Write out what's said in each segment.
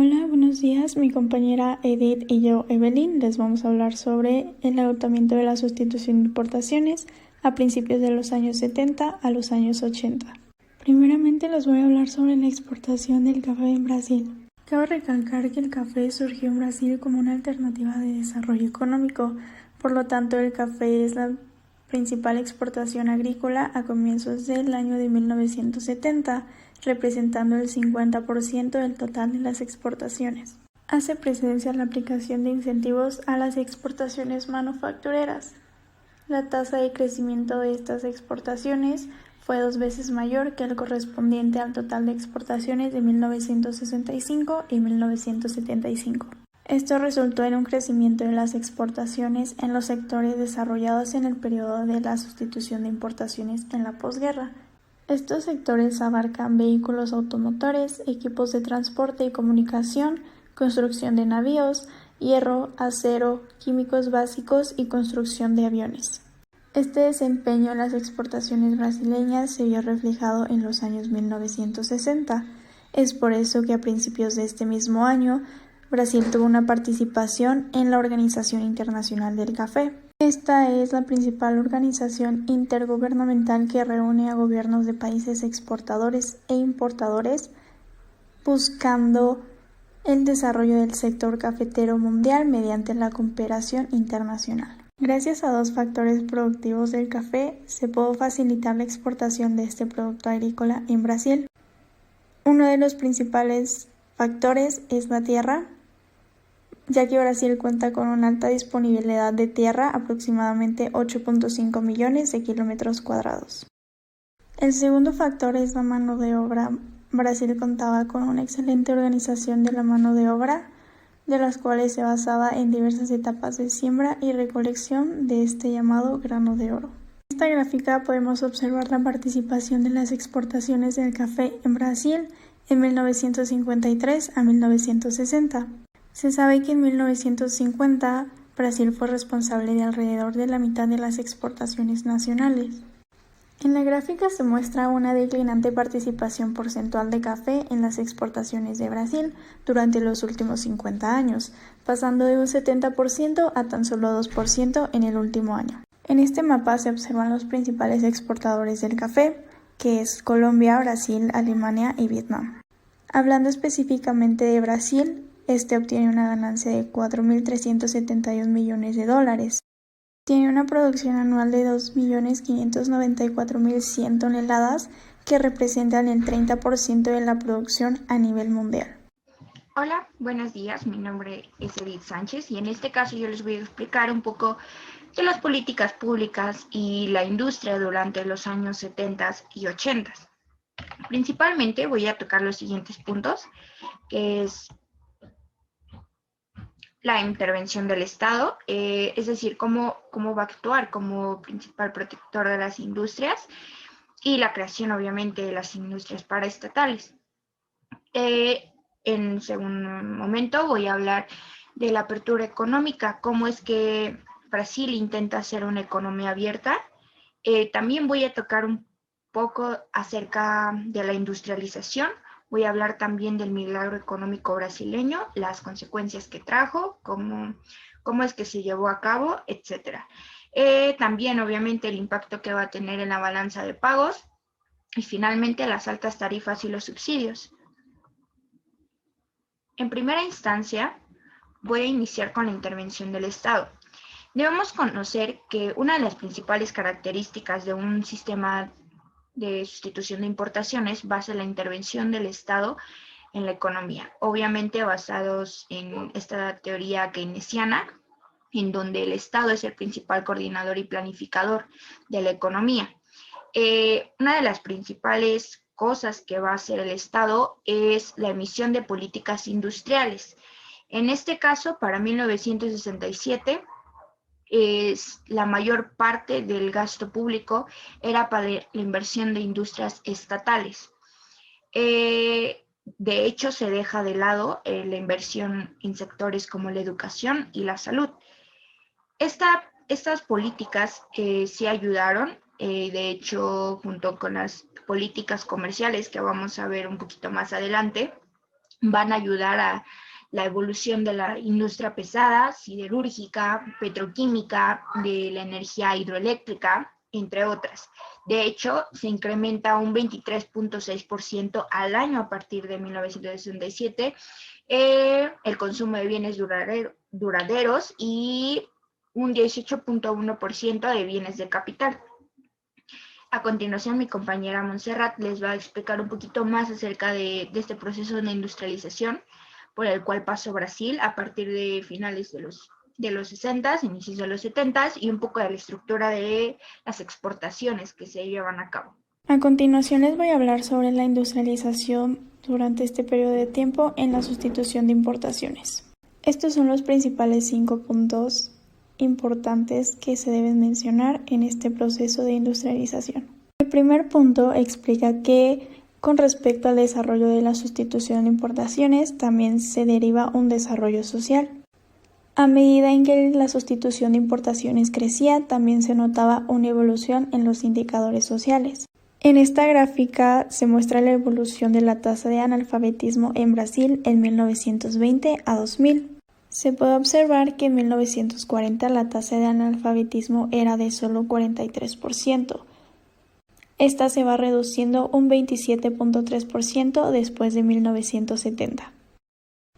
Hola, buenos días. Mi compañera Edith y yo, Evelyn, les vamos a hablar sobre el agotamiento de la sustitución de importaciones a principios de los años 70 a los años 80. Primeramente les voy a hablar sobre la exportación del café en Brasil. Cabe recalcar que el café surgió en Brasil como una alternativa de desarrollo económico, por lo tanto el café es la principal exportación agrícola a comienzos del año de 1970, representando el 50% del total de las exportaciones. Hace presencia la aplicación de incentivos a las exportaciones manufactureras. La tasa de crecimiento de estas exportaciones fue 2 veces mayor que el correspondiente al total de exportaciones de 1965 y 1975. Esto resultó en un crecimiento de las exportaciones en los sectores desarrollados en el periodo de la sustitución de importaciones en la posguerra. Estos sectores abarcan vehículos automotores, equipos de transporte y comunicación, construcción de navíos, hierro, acero, químicos básicos y construcción de aviones. Este desempeño en las exportaciones brasileñas se vio reflejado en los años 1960. Es por eso que a principios de este mismo año, Brasil tuvo una participación en la Organización Internacional del Café. Esta es la principal organización intergubernamental que reúne a gobiernos de países exportadores e importadores buscando el desarrollo del sector cafetero mundial mediante la cooperación internacional. Gracias a 2 factores productivos del café, se pudo facilitar la exportación de este producto agrícola en Brasil. Uno de los principales factores es la tierra, ya que Brasil cuenta con una alta disponibilidad de tierra, aproximadamente 8.5 millones de kilómetros cuadrados. El segundo factor es la mano de obra. Brasil contaba con una excelente organización de la mano de obra, de las cuales se basaba en diversas etapas de siembra y recolección de este llamado grano de oro. En esta gráfica podemos observar la participación de las exportaciones del café en Brasil en 1953 a 1960. Se sabe que en 1950 Brasil fue responsable de alrededor de la mitad de las exportaciones nacionales. En la gráfica se muestra una declinante participación porcentual de café en las exportaciones de Brasil durante los últimos 50 años, pasando de un 70% a tan solo 2% en el último año. En este mapa se observan los principales exportadores del café, que es Colombia, Brasil, Alemania y Vietnam. Hablando específicamente de Brasil, este obtiene una ganancia de 4.371 millones de dólares. Tiene una producción anual de 2.594.100 toneladas, que representan el 30% de la producción a nivel mundial. Hola, buenos días. Mi nombre es Edith Sánchez y en este caso yo les voy a explicar un poco de las políticas públicas y la industria durante los años 70 y 80. Principalmente voy a tocar los siguientes puntos, que es la intervención del Estado, es decir, cómo va a actuar como principal protector de las industrias y la creación, obviamente, de las industrias paraestatales. En segundo momento voy a hablar de la apertura económica, cómo es que Brasil intenta hacer una economía abierta. También voy a tocar un poco acerca de la industrialización. Voy a hablar también del milagro económico brasileño, las consecuencias que trajo, cómo es que se llevó a cabo, etc. También, obviamente, el impacto que va a tener en la balanza de pagos y, finalmente, las altas tarifas y los subsidios. En primera instancia, voy a iniciar con la intervención del Estado. Debemos conocer que una de las principales características de un sistema de sustitución de importaciones va a ser la intervención del Estado en la economía, obviamente basados en esta teoría keynesiana, en donde el Estado es el principal coordinador y planificador de la economía. Una de las principales cosas que va a hacer el Estado es la emisión de políticas industriales. En este caso, para 1967, la mayor parte del gasto público era para la inversión de industrias estatales. De hecho, se deja de lado la inversión en sectores como la educación y la salud. Estas políticas sí ayudaron, de hecho, junto con las políticas comerciales que vamos a ver un poquito más adelante, van a ayudar a la evolución de la industria pesada, siderúrgica, petroquímica, de la energía hidroeléctrica, entre otras. De hecho, se incrementa un 23.6% al año a partir de 1967 el consumo de bienes duraderos y un 18.1% de bienes de capital. A continuación, mi compañera Montserrat les va a explicar un poquito más acerca de este proceso de industrialización por el cual pasó Brasil a partir de finales de los 60, inicios de los 70 y un poco de la estructura de las exportaciones que se llevan a cabo. A continuación les voy a hablar sobre la industrialización durante este periodo de tiempo en la sustitución de importaciones. Estos son los principales 5 puntos importantes que se deben mencionar en este proceso de industrialización. El primer punto explica que con respecto al desarrollo de la sustitución de importaciones también se deriva un desarrollo social. A medida en que la sustitución de importaciones crecía, también se notaba una evolución en los indicadores sociales. En esta gráfica se muestra la evolución de la tasa de analfabetismo en Brasil en 1920 a 2000. Se puede observar que en 1940 la tasa de analfabetismo era de solo 43%. Esta se va reduciendo un 27.3% después de 1970.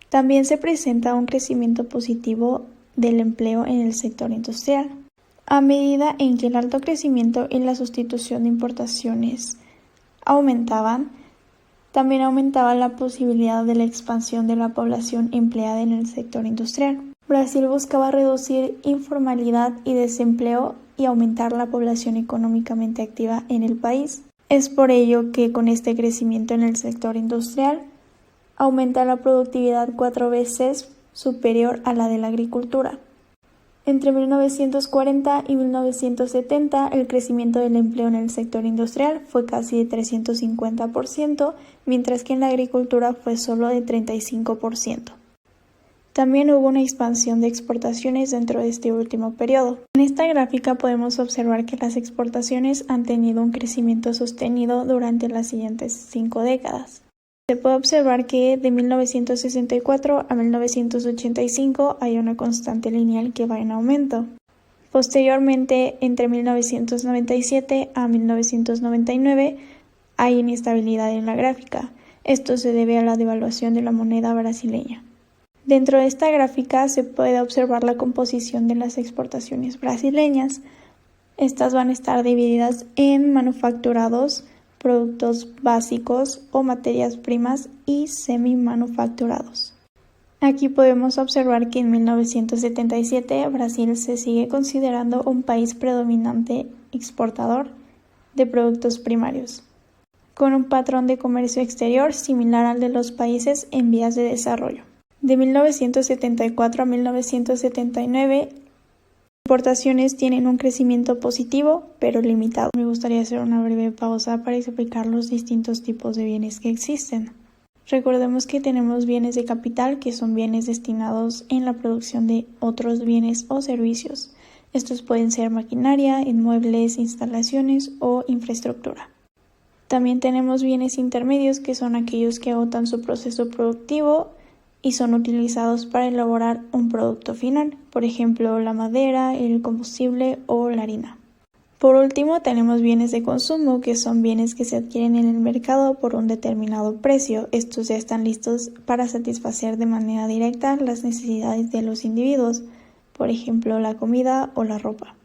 También se presenta un crecimiento positivo del empleo en el sector industrial. A medida en que el alto crecimiento y la sustitución de importaciones aumentaban, también aumentaba la posibilidad de la expansión de la población empleada en el sector industrial. Brasil buscaba reducir informalidad y desempleo y aumentar la población económicamente activa en el país. Es por ello que con este crecimiento en el sector industrial aumenta la productividad 4 veces superior a la de la agricultura. Entre 1940 y 1970 el crecimiento del empleo en el sector industrial fue casi de 350%, mientras que en la agricultura fue solo de 35%. También hubo una expansión de exportaciones dentro de este último periodo. En esta gráfica podemos observar que las exportaciones han tenido un crecimiento sostenido durante las siguientes 5 décadas. Se puede observar que de 1964 a 1985 hay una constante lineal que va en aumento. Posteriormente, entre 1997 a 1999, hay inestabilidad en la gráfica. Esto se debe a la devaluación de la moneda brasileña. Dentro de esta gráfica se puede observar la composición de las exportaciones brasileñas. Estas van a estar divididas en manufacturados, productos básicos o materias primas y semi-manufacturados. Aquí podemos observar que en 1977 Brasil se sigue considerando un país predominante exportador de productos primarios, con un patrón de comercio exterior similar al de los países en vías de desarrollo. De 1974 a 1979, importaciones tienen un crecimiento positivo, pero limitado. Me gustaría hacer una breve pausa para explicar los distintos tipos de bienes que existen. Recordemos que tenemos bienes de capital, que son bienes destinados en la producción de otros bienes o servicios. Estos pueden ser maquinaria, inmuebles, instalaciones o infraestructura. También tenemos bienes intermedios, que son aquellos que agotan su proceso productivo y son utilizados para elaborar un producto final, por ejemplo la madera, el combustible o la harina. Por último, tenemos bienes de consumo, que son bienes que se adquieren en el mercado por un determinado precio. Estos ya están listos para satisfacer de manera directa las necesidades de los individuos, por ejemplo la comida o la ropa.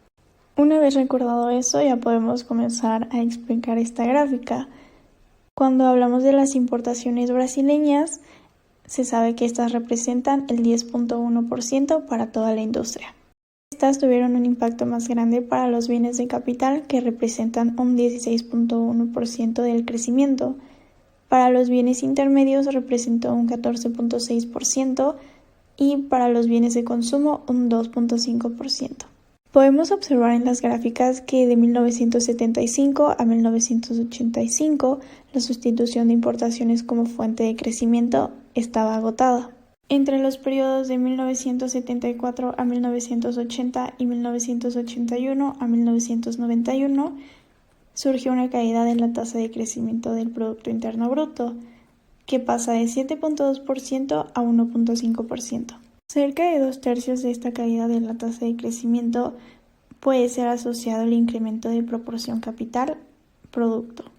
Una vez recordado eso, ya podemos comenzar a explicar esta gráfica. Cuando hablamos de las importaciones brasileñas, se sabe que estas representan el 10.1% para toda la industria. Estas tuvieron un impacto más grande para los bienes de capital, que representan un 16.1% del crecimiento. Para los bienes intermedios representó un 14.6% y para los bienes de consumo un 2.5%. Podemos observar en las gráficas que de 1975 a 1985 la sustitución de importaciones como fuente de crecimiento estaba agotada. Entre los periodos de 1974 a 1980 y 1981 a 1991 surgió una caída de la tasa de crecimiento del Producto Interno Bruto, que pasa de 7.2% a 1.5%. Cerca de 2/3 de esta caída de la tasa de crecimiento puede ser asociado al incremento de proporción capital-producto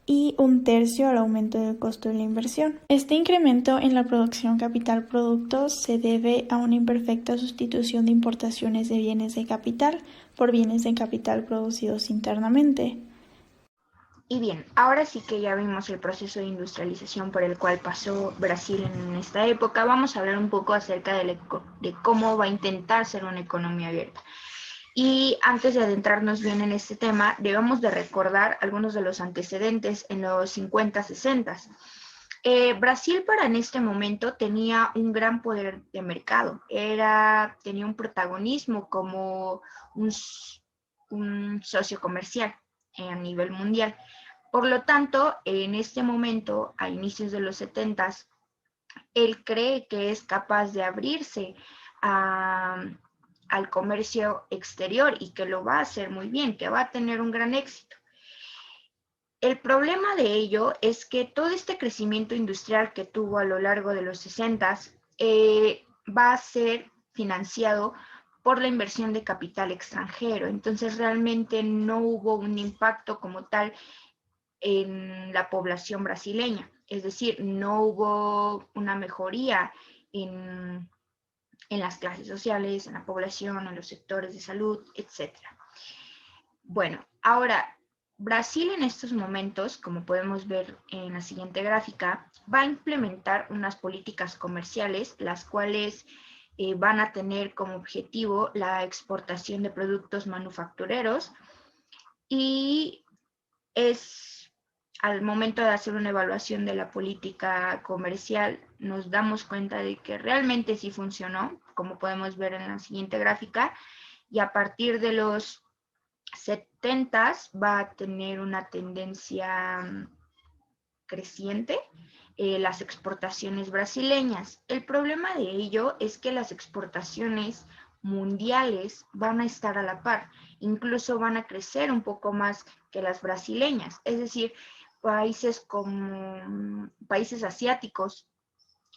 y 1/3 al aumento del costo de la inversión. Este incremento en la producción capital-producto se debe a una imperfecta sustitución de importaciones de bienes de capital por bienes de capital producidos internamente. Y bien, ahora sí que ya vimos el proceso de industrialización por el cual pasó Brasil en esta época, vamos a hablar un poco acerca de cómo va a intentar ser una economía abierta. Y antes de adentrarnos bien en este tema, debemos de recordar algunos de los antecedentes en los 50, 60. Brasil para en este momento tenía un gran poder de mercado, tenía un protagonismo como un socio comercial a nivel mundial. Por lo tanto, en este momento, a inicios de los 70, él cree que es capaz de abrirse al comercio exterior y que lo va a hacer muy bien, que va a tener un gran éxito. El problema de ello es que todo este crecimiento industrial que tuvo a lo largo de los 60 va a ser financiado por la inversión de capital extranjero. Entonces realmente no hubo un impacto como tal en la población brasileña. Es decir, no hubo una mejoría en las clases sociales, en la población, en los sectores de salud, etc. Bueno, ahora, Brasil en estos momentos, como podemos ver en la siguiente gráfica, va a implementar unas políticas comerciales, las cuales van a tener como objetivo la exportación de productos manufactureros y al momento de hacer una evaluación de la política comercial, nos damos cuenta de que realmente sí funcionó, como podemos ver en la siguiente gráfica, y a partir de los 70 va a tener una tendencia creciente las exportaciones brasileñas. El problema de ello es que las exportaciones mundiales van a estar a la par, incluso van a crecer un poco más que las brasileñas, es decir, países como países asiáticos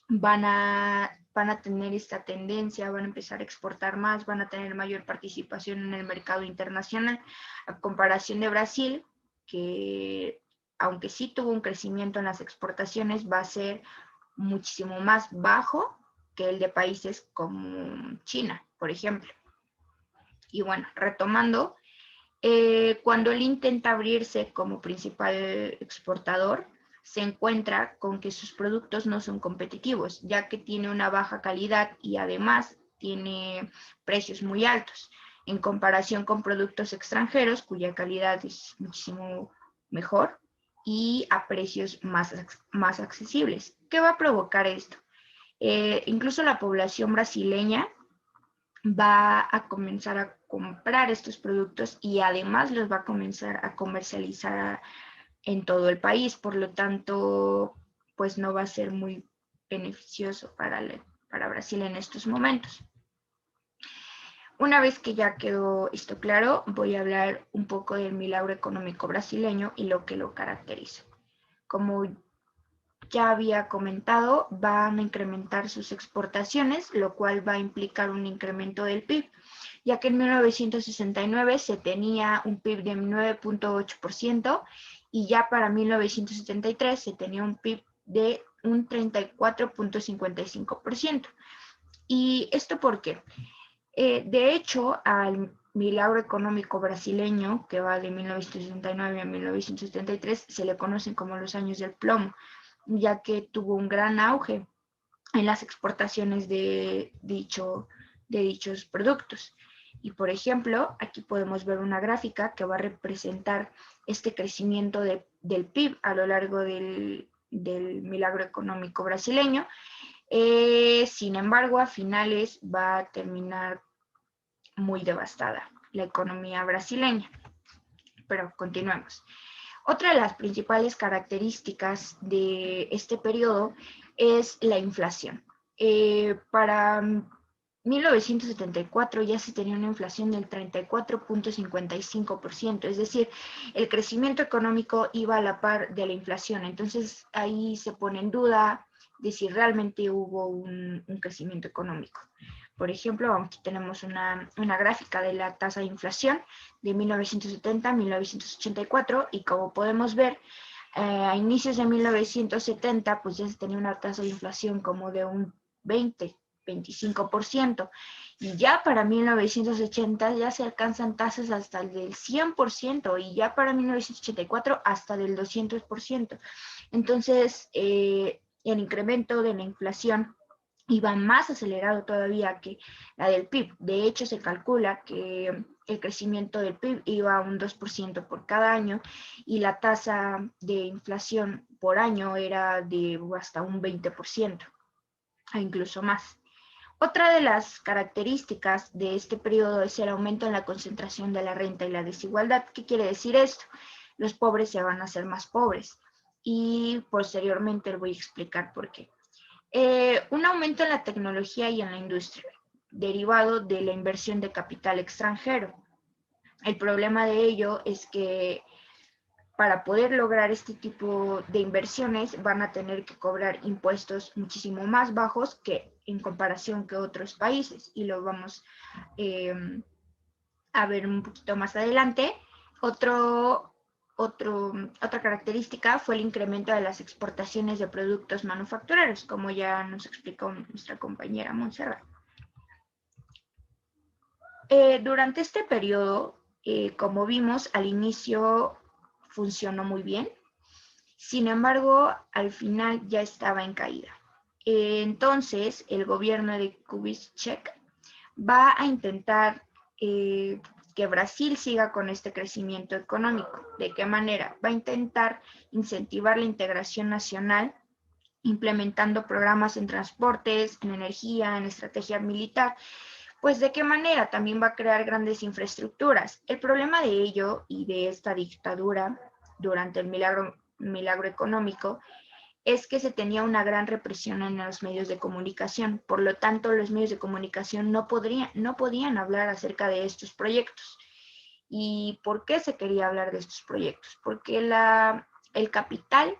van a tener esta tendencia, van a empezar a exportar más, van a tener mayor participación en el mercado internacional, a comparación de Brasil, que aunque sí tuvo un crecimiento en las exportaciones, va a ser muchísimo más bajo que el de países como China, por ejemplo. Y bueno, retomando, cuando él intenta abrirse como principal exportador, se encuentra con que sus productos no son competitivos, ya que tiene una baja calidad y además tiene precios muy altos en comparación con productos extranjeros cuya calidad es muchísimo mejor y a precios más accesibles. ¿Qué va a provocar esto? Incluso la población brasileña va a comenzar a comprar estos productos y además los va a comenzar a comercializar en todo el país. Por lo tanto, pues no va a ser muy beneficioso para Brasil en estos momentos. Una vez que ya quedó esto claro, voy a hablar un poco del milagro económico brasileño y lo que lo caracteriza. Como ya había comentado, van a incrementar sus exportaciones, lo cual va a implicar un incremento del PIB, ya que en 1969 se tenía un PIB de 9.8% y ya para 1973 se tenía un PIB de un 34.55%. ¿Y esto por qué? De hecho, al milagro económico brasileño, que va de 1969 a 1973, se le conocen como los años del plomo, ya que tuvo un gran auge en las exportaciones de dichos productos. Y por ejemplo, aquí podemos ver una gráfica que va a representar este crecimiento del PIB a lo largo del milagro económico brasileño. Sin embargo, a finales va a terminar muy devastada la economía brasileña. Pero continuemos. Otra de las principales características de este periodo es la inflación. Para 1974 ya se tenía una inflación del 34.55%, es decir, el crecimiento económico iba a la par de la inflación. Entonces ahí se pone en duda de si realmente hubo un crecimiento económico. Por ejemplo, aquí tenemos una gráfica de la tasa de inflación de 1970 a 1984 y como podemos ver, a inicios de 1970 pues ya se tenía una tasa de inflación como de un 25%, y ya para 1980 ya se alcanzan tasas hasta el del 100% y ya para 1984 hasta del 200%. Entonces, el incremento de la inflación iba más acelerado todavía que la del PIB. De hecho, se calcula que el crecimiento del PIB iba a un 2% por cada año y la tasa de inflación por año era de hasta un 20% e incluso más. Otra de las características de este periodo es el aumento en la concentración de la renta y la desigualdad. ¿Qué quiere decir esto? Los pobres se van a hacer más pobres y posteriormente les voy a explicar por qué. Un aumento en la tecnología y en la industria, derivado de la inversión de capital extranjero. El problema de ello es que para poder lograr este tipo de inversiones van a tener que cobrar impuestos muchísimo más bajos que en comparación que otros países, y lo vamos eh, a ver un poquito más adelante. Otra característica fue el incremento de las exportaciones de productos manufactureros, como ya nos explicó nuestra compañera Montserrat. Durante este periodo, como vimos, al inicio funcionó muy bien. Sin embargo, al final ya estaba en caída. Entonces, el gobierno de Kubitschek va a intentar que Brasil siga con este crecimiento económico. ¿De qué manera? Va a intentar incentivar la integración nacional, implementando programas en transportes, en energía, en estrategia militar. Pues de qué manera también va a crear grandes infraestructuras. El problema de ello y de esta dictadura durante el milagro económico es que se tenía una gran represión en los medios de comunicación. Por lo tanto, los medios de comunicación no podían hablar acerca de estos proyectos. ¿Y por qué se quería hablar de estos proyectos? Porque el capital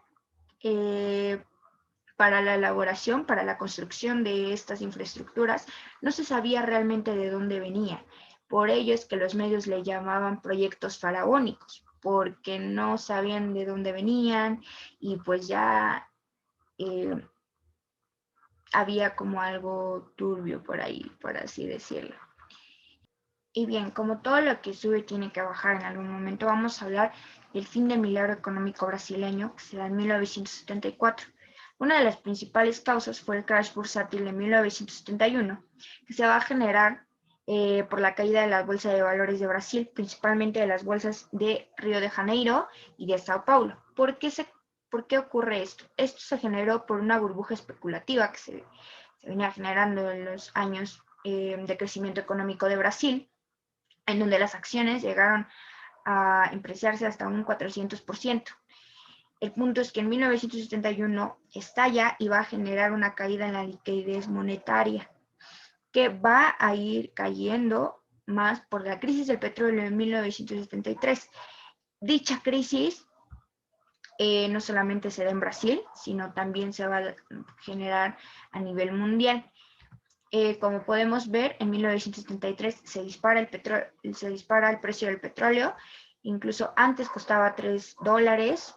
para la elaboración, para la construcción de estas infraestructuras, no se sabía realmente de dónde venía. Por ello es que los medios le llamaban proyectos faraónicos, porque no sabían de dónde venían y pues ya había como algo turbio por ahí, por así decirlo. Y bien, como todo lo que sube tiene que bajar en algún momento, vamos a hablar del fin del milagro económico brasileño que se da en 1974. Una de las principales causas fue el crash bursátil de 1971, que se va a generar por la caída de la bolsa de valores de Brasil, principalmente de las bolsas de Río de Janeiro y de Sao Paulo. ¿Por qué ocurre esto? Esto se generó por una burbuja especulativa que se venía generando en los años de crecimiento económico de Brasil, en donde las acciones llegaron a apreciarse hasta un 400%. El punto es que en 1971 estalla y va a generar una caída en la liquidez monetaria, que va a ir cayendo más por la crisis del petróleo en 1973. Dicha crisis no solamente se da en Brasil, sino también se va a generar a nivel mundial. Como podemos ver, en 1973 se dispara el precio del petróleo, incluso antes costaba $3,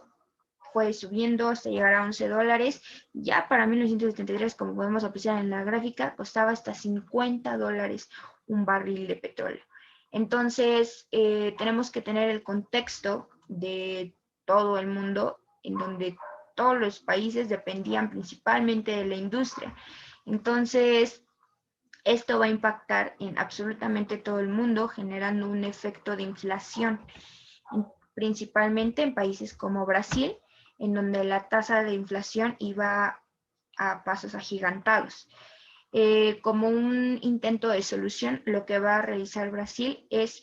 fue subiendo hasta llegar a $11. Ya para 1973, como podemos apreciar en la gráfica, costaba hasta $50 un barril de petróleo. Entonces, tenemos que tener el contexto de todo el mundo, en donde todos los países dependían principalmente de la industria. Entonces, esto va a impactar en absolutamente todo el mundo, generando un efecto de inflación, principalmente en países como Brasil, en donde la tasa de inflación iba a pasos agigantados. Como un intento de solución, lo que va a realizar Brasil es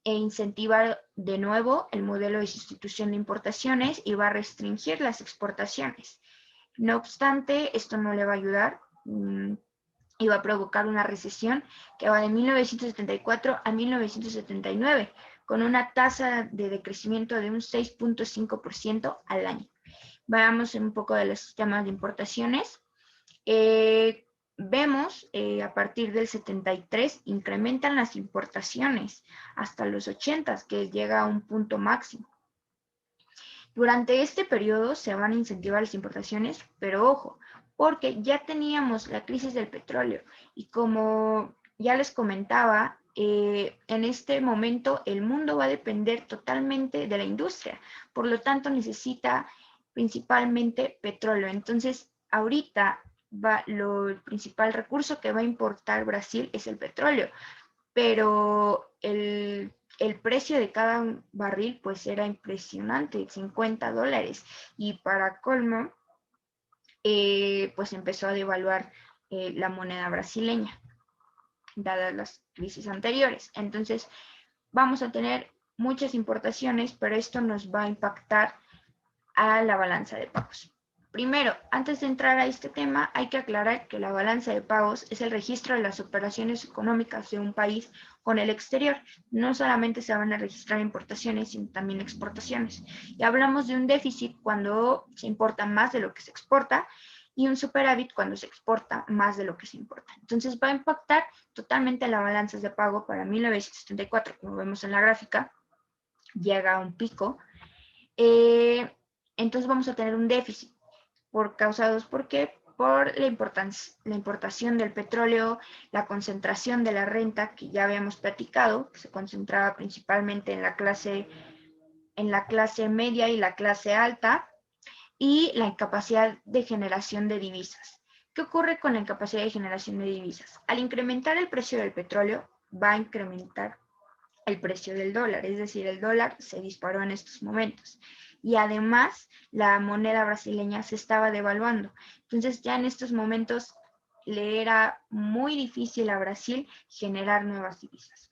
incentivar de nuevo el modelo de sustitución de importaciones y va a restringir las exportaciones. No obstante, esto no le va a ayudar. iba a provocar una recesión que va de 1974 a 1979, con una tasa de decrecimiento de un 6.5% al año. Veamos un poco de los sistemas de importaciones. Vemos a partir del 73 incrementan las importaciones hasta los 80, que llega a un punto máximo. Durante este periodo se van a incentivar las importaciones, pero ojo, porque ya teníamos la crisis del petróleo y como ya les comentaba, en este momento el mundo va a depender totalmente de la industria, por lo tanto necesita principalmente petróleo. Entonces, ahorita el principal recurso que va a importar Brasil es el petróleo, pero el precio de cada barril pues era impresionante, $50, y para colmo pues empezó a devaluar la moneda brasileña, dadas las crisis anteriores. Entonces vamos a tener muchas importaciones, pero esto nos va a impactar a la balanza de pagos. Primero, antes de entrar a este tema, hay que aclarar que la balanza de pagos es el registro de las operaciones económicas de un país con el exterior. No solamente se van a registrar importaciones, sino también exportaciones. Y hablamos de un déficit cuando se importa más de lo que se exporta y un superávit cuando se exporta más de lo que se importa. Entonces va a impactar totalmente las balanzas de pago para 1974, como vemos en la gráfica, llega a un pico. Entonces vamos a tener un déficit causados ¿por qué? Por la importación del petróleo, la concentración de la renta que ya habíamos platicado, que se concentraba principalmente en la clase media y la clase alta, y la incapacidad de generación de divisas. ¿Qué ocurre con la incapacidad de generación de divisas? Al incrementar el precio del petróleo, va a incrementar el precio del dólar, es decir, el dólar se disparó en estos momentos. Y además, la moneda brasileña se estaba devaluando. Entonces, ya en estos momentos le era muy difícil a Brasil generar nuevas divisas.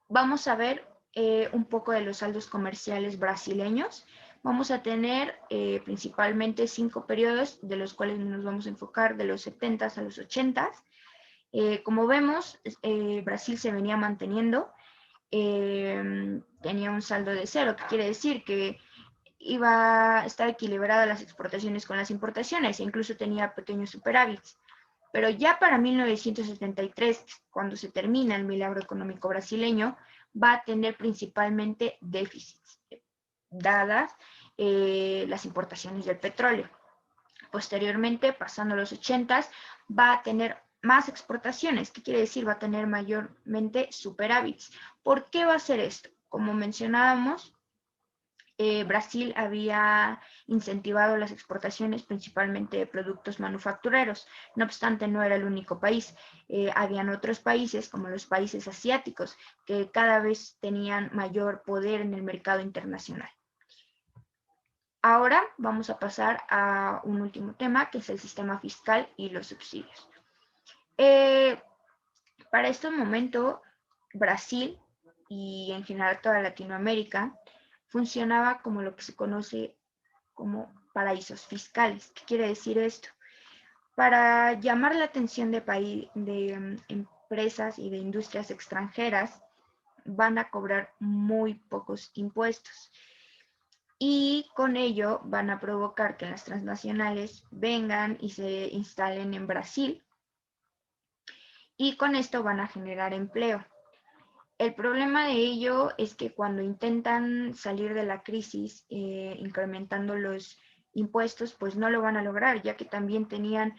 Vamos a ver un poco de los saldos comerciales brasileños. Vamos a tener principalmente 5 periodos, de los cuales nos vamos a enfocar de los 70 a los 80. Como vemos, Brasil se venía manteniendo, tenía un saldo de cero, que quiere decir que iba a estar equilibrada las exportaciones con las importaciones, e incluso tenía pequeños superávits. Pero ya para 1973, cuando se termina el milagro económico brasileño, va a tener principalmente déficits, dadas las importaciones del petróleo. Posteriormente, pasando a los 80, va a tener más exportaciones. ¿Qué quiere decir? Va a tener mayormente superávits. ¿Por qué va a ser esto? Como mencionábamos, Brasil había incentivado las exportaciones principalmente de productos manufactureros. No obstante, no era el único país. Habían otros países, como los países asiáticos, que cada vez tenían mayor poder en el mercado internacional. Ahora vamos a pasar a un último tema, que es el sistema fiscal y los subsidios. Para este momento, Brasil y en general toda Latinoamérica funcionaba como lo que se conoce como paraísos fiscales. ¿Qué quiere decir esto? Para llamar la atención de empresas y de industrias extranjeras, van a cobrar muy pocos impuestos. Y con ello van a provocar que las transnacionales vengan y se instalen en Brasil, y con esto van a generar empleo. El problema de ello es que cuando intentan salir de la crisis incrementando los impuestos, pues no lo van a lograr, ya que también tenían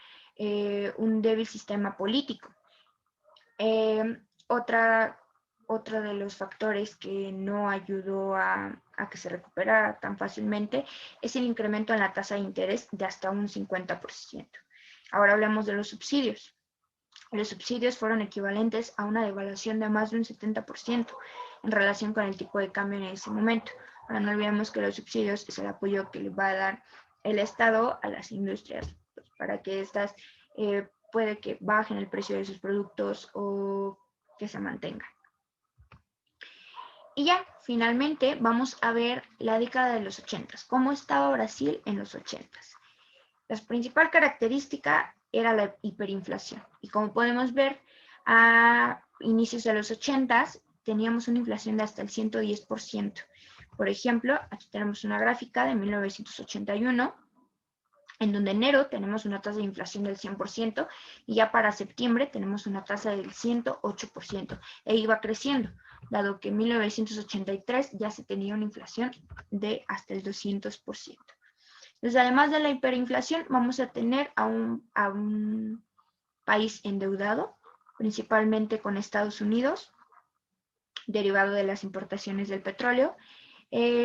un débil sistema político. Otro de los factores que no ayudó a que se recuperara tan fácilmente es el incremento en la tasa de interés de hasta un 50%. Ahora hablamos de los subsidios. Los subsidios fueron equivalentes a una devaluación de más de un 70% en relación con el tipo de cambio en ese momento. Ahora no olvidemos que los subsidios es el apoyo que le va a dar el Estado a las industrias, pues, para que estas puede que bajen el precio de sus productos o que se mantengan. Y ya, finalmente, vamos a ver la década de los 80, cómo estaba Brasil en los 80. La principal característica era la hiperinflación. Y como podemos ver, a inicios de los 80s teníamos una inflación de hasta el 110%. Por ejemplo, aquí tenemos una gráfica de 1981, en donde enero tenemos una tasa de inflación del 100% y ya para septiembre tenemos una tasa del 108% e iba creciendo, dado que en 1983 ya se tenía una inflación de hasta el 200%. Entonces, además de la hiperinflación, vamos a tener a un país endeudado, principalmente con Estados Unidos, derivado de las importaciones del petróleo,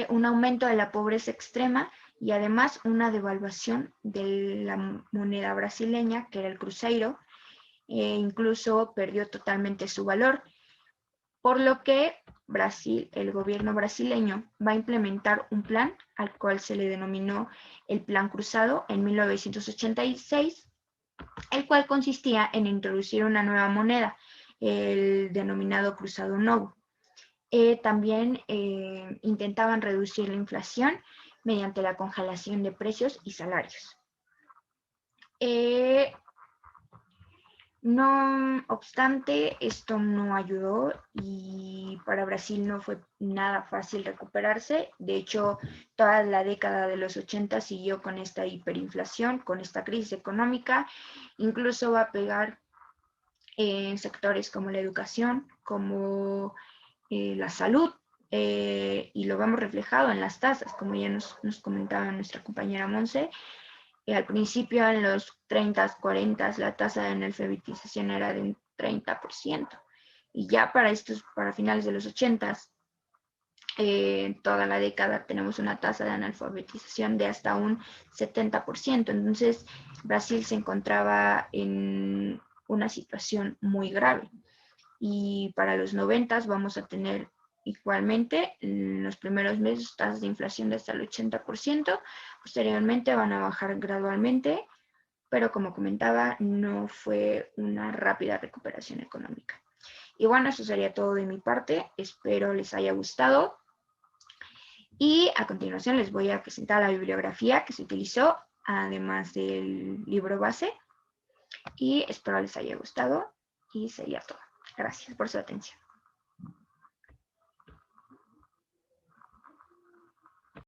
un aumento de la pobreza extrema y además una devaluación de la moneda brasileña, que era el cruzeiro, incluso perdió totalmente su valor, por lo que Brasil, el gobierno brasileño, va a implementar un plan al cual se le denominó el Plan Cruzado en 1986, el cual consistía en introducir una nueva moneda, el denominado Cruzado Novo. También intentaban reducir la inflación mediante la congelación de precios y salarios. No obstante, esto no ayudó y para Brasil no fue nada fácil recuperarse. De hecho, toda la década de los 80 siguió con esta hiperinflación, con esta crisis económica. Incluso va a pegar en sectores como la educación, como la salud, y lo vemos reflejado en las tasas, como ya nos comentaba nuestra compañera Monse. Al principio, en los 30s, 40s, la tasa de analfabetización era de un 30%. Y ya para finales de los 80s, toda la década tenemos una tasa de analfabetización de hasta un 70%. Entonces, Brasil se encontraba en una situación muy grave. Y para los 90s vamos a tener igualmente en los primeros meses tasas de inflación de hasta el 80%, posteriormente van a bajar gradualmente, pero como comentaba, no fue una rápida recuperación económica. Y bueno, eso sería todo de mi parte, espero les haya gustado. Y a continuación les voy a presentar la bibliografía que se utilizó, además del libro base, y espero les haya gustado y sería todo. Gracias por su atención.